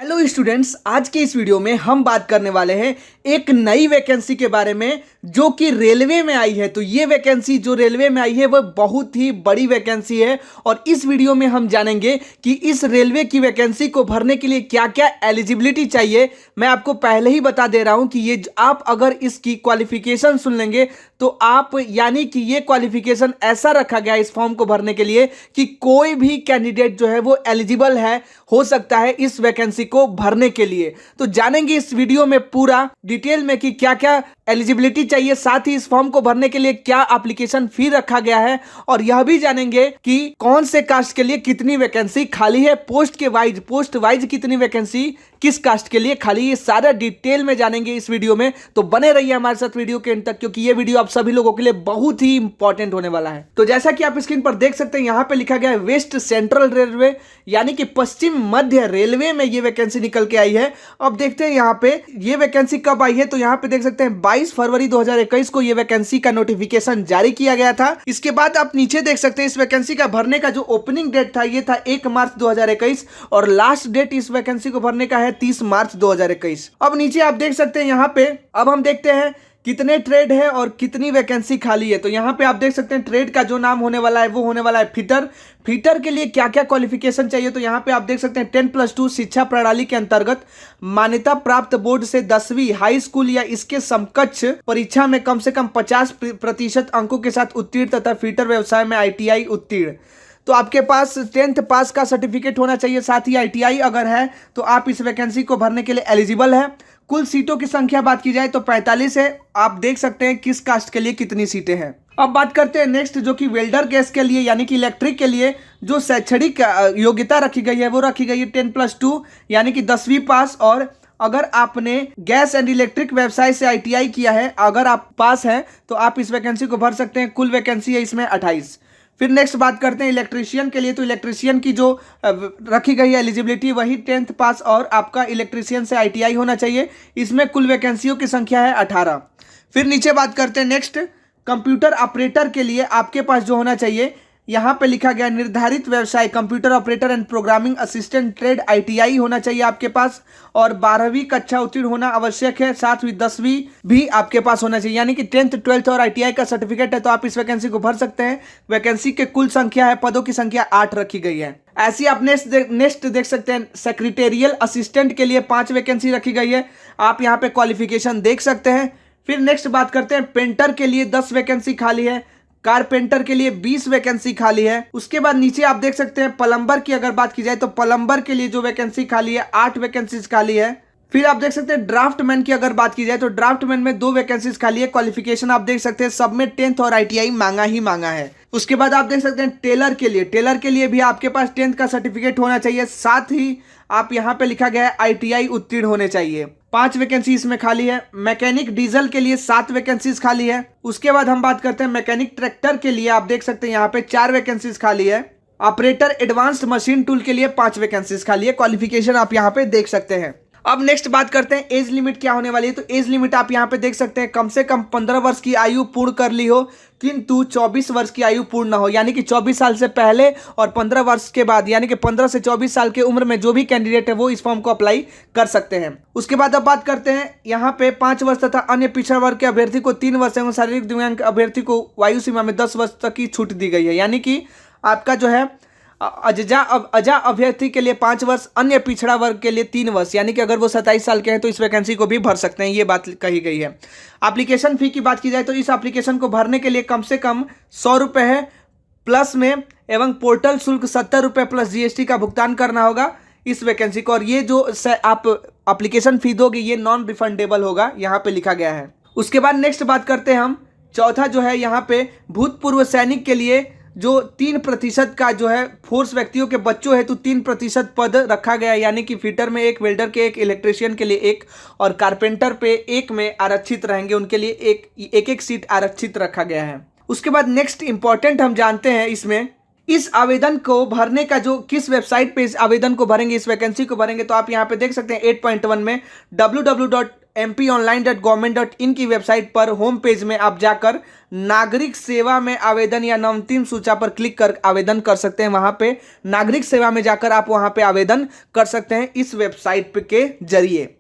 Hello students, आज के इस वीडियो में हम बात करने वाले हैं एक नई वैकेंसी के बारे में जो कि रेलवे में आई है। तो ये वैकेंसी जो रेलवे में आई है वह बहुत ही बड़ी वैकेंसी है और इस वीडियो में हम जानेंगे कि इस रेलवे की वैकेंसी को भरने के लिए क्या क्या एलिजिबिलिटी चाहिए। मैं आपको पहले ही बता दे रहा हूं कि ये आप अगर इसकी क्वालिफिकेशन सुन लेंगे तो आप यानी कि ये क्वालिफिकेशन ऐसा रखा गया इस फॉर्म को भरने के लिए कि कोई भी कैंडिडेट जो है वो एलिजिबल है हो सकता है इस वैकेंसी को भरने के लिए। तो जानेंगे इस वीडियो में पूरा डिटेल में कि क्या क्या एलिजिबिलिटी चाहिए, साथ ही इस फॉर्म को भरने के लिए क्या एप्लीकेशन फी रखा गया है और यह भी जानेंगे कि कौन से कास्ट के लिए कितनी वैकेंसी खाली है, पोस्ट वाइज कितनी वैकेंसी किस कास्ट के लिए खाली, ये सारा डिटेल में जानेंगे इस वीडियो में। तो बने रहिए हमारे साथ वीडियो के अंत तक क्योंकि ये वीडियो आप सभी लोगों के लिए बहुत ही इंपॉर्टेंट होने वाला है। तो जैसा कि आप स्क्रीन पर देख सकते हैं यहां पे लिखा गया है वेस्ट सेंट्रल रेलवे यानी कि पश्चिम मध्य रेलवे में ये वैकेंसी निकल के आई है। अब देखते हैं यहाँ पे ये वैकेंसी कब आई है। तो यहाँ पे देख सकते हैं 22 फरवरी 2021 को ये वैकेंसी का नोटिफिकेशन जारी किया गया था। इसके बाद आप नीचे देख सकते हैं इस वैकेंसी का भरने का जो ओपनिंग डेट था ये था 1 मार्च 2021 और लास्ट डेट इस वैकेंसी को भरने का है 30 मार्च 2021। अब नीचे आप देख सकते हैं यहाँ पे अब हम देखते हैं कितने ट्रेड है और कितनी वैकेंसी खाली है। तो यहाँ पे आप देख सकते हैं ट्रेड का जो नाम होने वाला है वो होने वाला है फिटर के लिए क्या क्या क्वालिफिकेशन चाहिए। तो यहाँ पे आप देख सकते हैं 10+2 शिक्षा प्रणाली के अंतर्गत मान्यता प्राप्त बोर्ड से 10वीं हाई स्कूल या इसके समकक्ष परीक्षा में कम से कम 50% अंकों के साथ उत्तीर्ण तथा फिटर व्यवसाय में ITI उत्तीर्ण। तो आपके पास 10th पास का सर्टिफिकेट होना चाहिए, साथ ही ITI अगर है तो आप इस वैकेंसी को भरने के लिए एलिजिबल है। कुल सीटों की संख्या बात की जाए तो 45 है। आप देख सकते हैं किस कास्ट के लिए कितनी सीटें हैं। अब बात करते हैं नेक्स्ट जो कि वेल्डर गैस के लिए यानी कि इलेक्ट्रिक के लिए जो शैक्षणिक योग्यता रखी गई है वो रखी गई है 10+2 यानी कि 10वीं पास। और अगर आपने गैस एंड इलेक्ट्रिक व्यवसाय से ITI किया है, अगर आप पास हैं तो आप इस वैकेंसी को भर सकते हैं। कुल वैकेंसी है इसमें 28। फिर नेक्स्ट बात करते हैं इलेक्ट्रीशियन के लिए। तो इलेक्ट्रीशियन की जो रखी गई है एलिजिबिलिटी वही 10th पास और आपका इलेक्ट्रीशियन से ITI होना चाहिए। इसमें कुल वैकेंसियों की संख्या है 18। फिर नीचे बात करते हैं नेक्स्ट कंप्यूटर ऑपरेटर के लिए आपके पास जो होना चाहिए यहाँ पे लिखा गया निर्धारित व्यवसाय computer operator and programming assistant trade ITI होना चाहिए आपके पास और 12वीं कक्षा उत्तीर्ण होना आवश्यक है। साथ ही 10वीं भी आपके पास होना चाहिए यानी कि 10th 12th और ITI का सर्टिफिकेट है तो आप इस वैकेंसी को भर सकते हैं। वैकेंसी के कुल संख्या है, पदों की संख्या 8 रखी गई है। ऐसी आप नेक्स्ट देख सकते हैं सेक्रेटेरियल असिस्टेंट के लिए 5 वैकेंसी रखी गई है। आप यहाँ पे क्वालिफिकेशन देख सकते हैं। फिर नेक्स्ट बात करते हैं पेंटर के लिए 10 वैकेंसी खाली है, कारपेंटर के लिए 20 वैकेंसी खाली है। उसके बाद नीचे आप देख सकते हैं प्लम्बर की अगर बात की जाए तो प्लम्बर के लिए जो वैकेंसी खाली है 8 वैकेंसीज खाली है। फिर आप देख सकते हैं ड्राफ्टमैन की अगर बात की जाए तो ड्राफ्टमैन में 2 वैकेंसीज खाली है। क्वालिफिकेशन आप देख सकते हैं सब में 10th और ITI मांगा है। उसके बाद आप देख सकते हैं टेलर के लिए भी आपके पास 10th का सर्टिफिकेट होना चाहिए। साथ ही आप यहाँ पे लिखा गया है ITI उत्तीर्ण होने चाहिए। 5 वैकेंसी इसमें खाली है। मैकेनिक डीजल के लिए 7 वैकेंसीज खाली है। उसके बाद हम बात करते हैं मैकेनिक ट्रैक्टर के लिए आप देख सकते हैं यहाँ पे 4 वैकेंसीज खाली है। ऑपरेटर एडवांस्ड मशीन टूल के लिए 5 वैकेंसीज खाली है। क्वालिफिकेशन आप यहाँ पे देख सकते हैं। अब नेक्स्ट बात करते हैं एज लिमिट क्या होने वाली है। तो एज लिमिट आप यहाँ पे देख सकते हैं कम से कम 15 वर्ष की आयु पूर्ण कर ली हो किंतु 24 वर्ष की आयु पूर्ण ना हो, यानी कि 24 साल से पहले और 15 वर्ष के बाद यानी कि 15 से 24 साल की उम्र में जो भी कैंडिडेट है वो इस फॉर्म को अप्लाई कर सकते हैं। उसके बाद अब बात करते हैं यहाँ पे 5 वर्ष तथा अन्य पिछड़ा वर्ग के अभ्यर्थी को 3 वर्ष एवं शारीरिक दिव्यांग अभ्यर्थी को वायु सीमा में 10 वर्ष तक की छूट दी गई है। यानी कि आपका जो है अजा अभ्यर्थी के लिए 5 वर्ष, अन्य पिछड़ा वर्ग के लिए 3 वर्ष, यानी कि अगर वो 27 साल के हैं तो इस वैकेंसी को भी भर सकते हैं। ये बात कही गई है। एप्लीकेशन फी की बात की जाए तो इस एप्लीकेशन को भरने के लिए कम से कम 100 रुपये है प्लस में एवं पोर्टल शुल्क 70 रुपये प्लस GST का भुगतान करना होगा इस वैकेंसी को। और ये जो आप एप्लीकेशन फी दोगे ये नॉन रिफंडेबल होगा, यहाँ पे लिखा गया है। उसके बाद नेक्स्ट बात करते हैं हम चौथा जो है यहाँ पे भूतपूर्व सैनिक के लिए जो 3% का जो है फोर्स व्यक्तियों के बच्चों है तो 3% पद रखा गया है। यानी कि फिटर में 1, वेल्डर के 1, इलेक्ट्रीशियन के लिए 1 और कारपेंटर पे 1 में आरक्षित रहेंगे, उनके लिए एक सीट आरक्षित रखा गया है। उसके बाद नेक्स्ट इंपॉर्टेंट हम जानते हैं इसमें इस आवेदन को भरने का जो किस वेबसाइट पे इस आवेदन को भरेंगे, इस वैकेंसी को भरेंगे। तो आप यहाँ पे देख सकते हैं 8.1 में www mponline.government.in की वेबसाइट पर होम पेज में आप जाकर नागरिक सेवा में आवेदन या नवंतीम सूचा पर क्लिक कर आवेदन कर सकते हैं। वहां पे नागरिक सेवा में जाकर आप वहां पे आवेदन कर सकते हैं इस वेबसाइट के जरिए।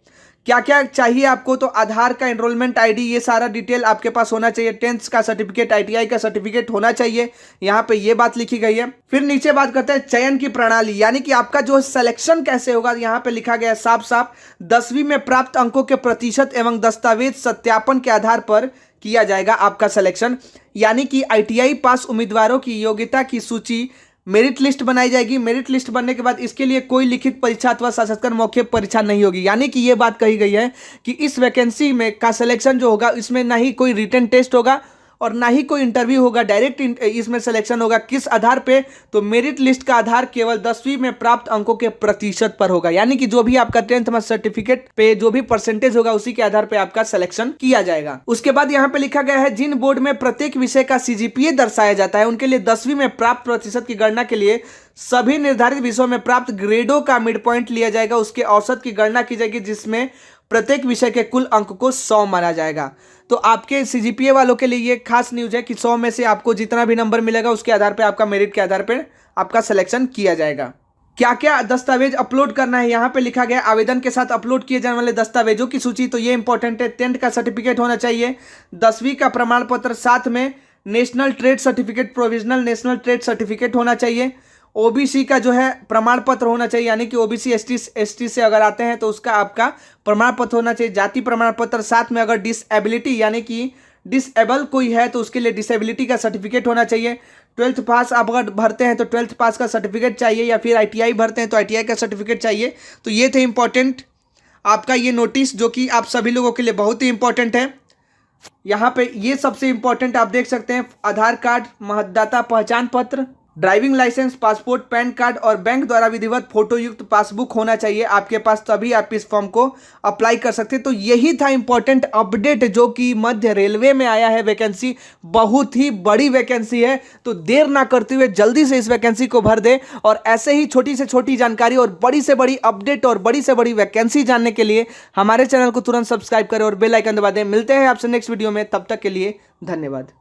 क्या क्या चाहिए आपको, तो आधार का एनरोलमेंट आईडी, ये सारा डिटेल आपके पास होना चाहिए। 10th का सर्टिफिकेट, ITI का सर्टिफिकेट होना चाहिए, यहाँ पे ये बात लिखी गई है। फिर नीचे बात करते हैं चयन की प्रणाली, यानी कि आपका जो सिलेक्शन कैसे होगा। यहाँ पे लिखा गया है साफ साफ, 10वीं में प्राप्त अंकों के प्रतिशत एवं दस्तावेज सत्यापन के आधार पर किया जाएगा आपका सिलेक्शन। यानी कि ITI पास उम्मीदवारों की योग्यता की सूची मेरिट लिस्ट बनाई जाएगी। मेरिट लिस्ट बनने के बाद इसके लिए कोई लिखित परीक्षा अथवा साक्षात्कार मौखिक परीक्षा नहीं होगी। यानी कि ये बात कही गई है कि इस वैकेंसी में का सिलेक्शन जो होगा, इसमें ना ही कोई रिटन टेस्ट होगा और ना ही कोई इंटरव्यू होगा, डायरेक्ट इसमें सिलेक्शन होगा। किस आधार पे, तो मेरिट लिस्ट का आधार केवल 10वीं में प्राप्त अंकों के प्रतिशत पर होगा। यानी कि जो भी आपका 10th में सर्टिफिकेट पे जो भी परसेंटेज होगा, उसी के आधार पे आपका सिलेक्शन किया जाएगा। उसके बाद यहाँ पे लिखा गया है, जिन बोर्ड में प्रत्येक विषय का CGPA दर्शाया जाता है, उनके लिए 10वीं में प्राप्त प्रतिशत की गणना के लिए सभी निर्धारित विषयों में प्राप्त ग्रेडों का मिड पॉइंट लिया जाएगा। उसके औसत की गणना की जाएगी, जिसमें प्रत्येक विषय के कुल अंक को 100 माना जाएगा। तो आपके CGPA वालों के लिए ये खास न्यूज है कि 100 में से आपको जितना भी नंबर मिलेगा, उसके आधार पे आपका मेरिट के आधार पे आपका सिलेक्शन किया जाएगा। क्या क्या दस्तावेज अपलोड करना है, यहाँ पे लिखा गया आवेदन के साथ अपलोड किए जाने वाले दस्तावेजों की सूची। तो ये इंपॉर्टेंट है, 10th का सर्टिफिकेट होना चाहिए, 10वीं का प्रमाण पत्र, साथ में national trade certificate, provisional national trade certificate होना चाहिए। OBC का जो है प्रमाण पत्र होना चाहिए, यानी कि OBC ST से अगर आते हैं तो उसका आपका प्रमाण पत्र होना चाहिए। जाति प्रमाण पत्र, साथ में अगर डिसेबिलिटी यानी कि डिसेबल कोई है तो उसके लिए डिसेबिलिटी का सर्टिफिकेट होना चाहिए। 12th पास आप अगर भरते हैं तो 12th पास का सर्टिफिकेट चाहिए, या फिर ITI भरते हैं तो ITI का सर्टिफिकेट चाहिए। तो ये थे इंपॉर्टेंट आपका ये नोटिस, जो कि आप सभी लोगों के लिए बहुत ही इंपॉर्टेंट है। यहाँ पे ये सबसे इंपॉर्टेंट आप देख सकते हैं, आधार कार्ड, मतदाता पहचान पत्र, driving licence, passport, pan card और बैंक द्वारा विधिवत फोटो युक्त पासबुक होना चाहिए आपके पास, तभी आप इस फॉर्म को अप्लाई कर सकते हैं। तो यही था इंपॉर्टेंट अपडेट जो कि मध्य रेलवे में आया है। वैकेंसी बहुत ही बड़ी वैकेंसी है, तो देर ना करते हुए जल्दी से इस वैकेंसी को भर दे। और ऐसे ही छोटी से छोटी जानकारी और बड़ी से बड़ी अपडेट और बड़ी से बड़ी वैकेंसी जानने के लिए हमारे चैनल को तुरंत सब्सक्राइब करें और बेल आइकन दबा दें। मिलते हैं आपसे नेक्स्ट वीडियो में, तब तक के लिए धन्यवाद।